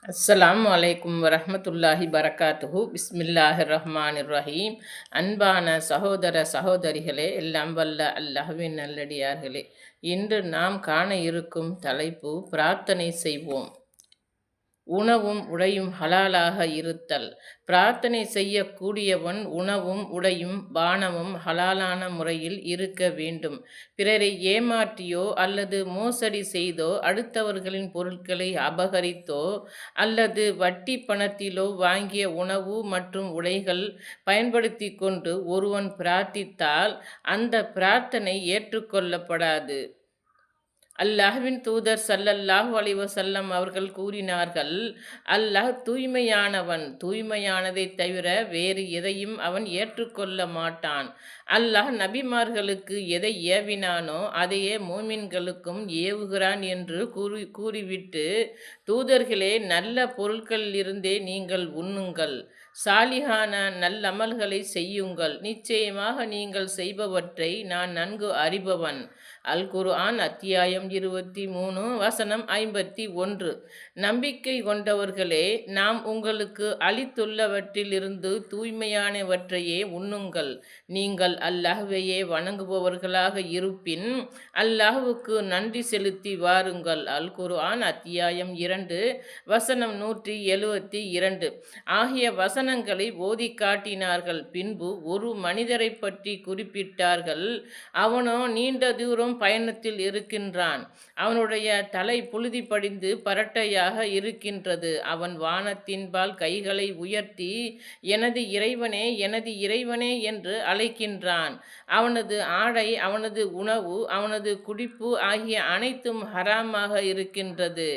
அஸ்ஸலாமு அலைக்கும் வரஹ்மத்துல்லாஹி பரக்காத்துஹு பிஸ்மில்லாஹிர் ரஹ்மானிர் ரஹீம். அன்பான சகோதர சகோதரிகளே, எல்லாம் வல்ல அல்லாஹ்வின் நல்லடியார்களே, இன்று நாம் காண இருக்கும் தலைப்பு பிரார்த்தனை செய்வோம். உணவும் உடையும் ஹலாலாக இருத்தல். பிரார்த்தனை செய்யக்கூடியவன் உணவும் உடையும் பானமும் ஹலாலான முறையில் இருக்க வேண்டும். பிறரை ஏமாற்றியோ அல்லது மோசடி செய்தோ அடுத்தவர்களின் பொருட்களை அபகரித்தோ அல்லது வட்டி பணத்திலோ வாங்கிய உணவு மற்றும் உடைகள் பயன்படுத்தி கொண்டு ஒருவன் பிரார்த்தித்தால் அந்த பிரார்த்தனை ஏற்றுக்கொள்ளப்படாது. அல்லாஹ்வின் தூதர் ஸல்லல்லாஹு அலைஹி வஸல்லம் அவர்கள் கூறினார்கள், அல்லாஹ் தூய்மையானவன், தூய்மையானதைத் தவிர வேறு எதையும் அவன் ஏற்றுக்கொள்ள மாட்டான். அல்லாஹ் நபிமார்களுக்கு எதை ஏவினானோ அதையே மூமின்களுக்கும் ஏவுகிறான் என்று கூறிவிட்டு, தூதர்களே, நல்ல பொருட்களிலிருந்தே நீங்கள் உண்ணுங்கள், சாலிஹான நல்லமல்களை செய்யுங்கள், நிச்சயமாக நீங்கள் செய்பவற்றை நான் நன்கு அறிபவன். அல் குர்ஆன் அத்தியாயம் 23 வசனம் 51. நம்பிக்கை கொண்டவர்களே, நாம் உங்களுக்கு அளித்துள்ளவற்றிலிருந்து தூய்மையானவற்றையே உண்ணுங்கள். நீங்கள் அல்லாஹ்வையே வணங்குபவர்களாக இருப்பின் அல்லாஹ்வுக்கு நன்றி செலுத்தி வாருங்கள். அல் குர்ஆன் அத்தியாயம் 2 வசனம் 172 ஆகிய வசனங்களை ஓதி காட்டினார்கள். பின்பு ஒரு மனிதரை பற்றி குறிப்பிட்டார்கள். அவனோ நீண்ட தூரம் பயணத்தில் இருக்கின்றான். அவனுடைய தலை புழுதி படிந்து பரட்டையாக இருக்கின்றது. அவன் வானத்தின்பால் கைகளை உயர்த்தி எனது இறைவனே, எனது இறைவனே என்று அழைக்கின்றான். அவனது ஆடை, அவனது உணவு, அவனது குடிப்பு ஆகிய அனைத்தும் ஹராமாக இருக்கின்றது.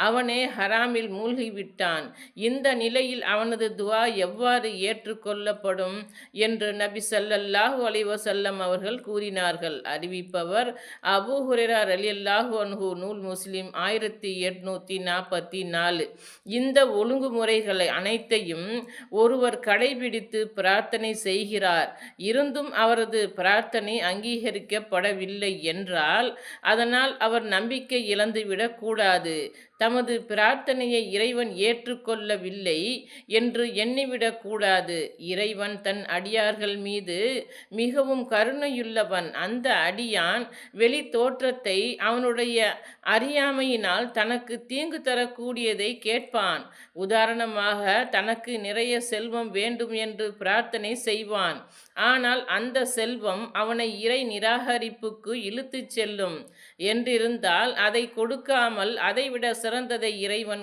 அவனே ஹராமில் மூழ்கிவிட்டான். இந்த நிலையில் அவனது துஆ எவ்வாறு ஏற்றுக்கொள்ளப்படும் என்று நபி ஸல்லல்லாஹு அலைஹி வஸல்லம் அவர்கள் கூறினார்கள். அறிவிப்பவர் அபூ ஹுரைரா ரலியல்லாஹு அன்ஹு. நூல் முஸ்லிம் 1844. இந்த ஒழுங்குமுறைகளை அனைத்தையும் ஒருவர் கடைபிடித்து பிரார்த்தனை செய்கிறார், இருந்தும் அவரது பிரார்த்தனை அங்கீகரிக்கப்படவில்லை என்றால் அதனால் அவர் நம்பிக்கை இழந்துவிடக் கூடாது. தமது பிரார்த்தனையை இறைவன் ஏற்றுக்கொள்ளவில்லை என்று எண்ணிவிடக் கூடாது. இறைவன் தன் அடியார்கள் மீது மிகவும் கருணையுள்ளவன். அந்த அடியான் வெளி தோற்றத்தை அவனுடைய அறியாமையினால் தனக்கு தீங்கு தரக்கூடியதை கேட்பான். உதாரணமாக, தனக்கு நிறைய செல்வம் வேண்டும் என்று பிரார்த்தனை செய்வான். ஆனால் அந்த செல்வம் அவனை இறை நிராகரிப்புக்கு இழுத்துச் செல்லும் என்றிருந்தால் அதை கொடுக்காமல் அதைவிட சிறந்ததை இறைவன்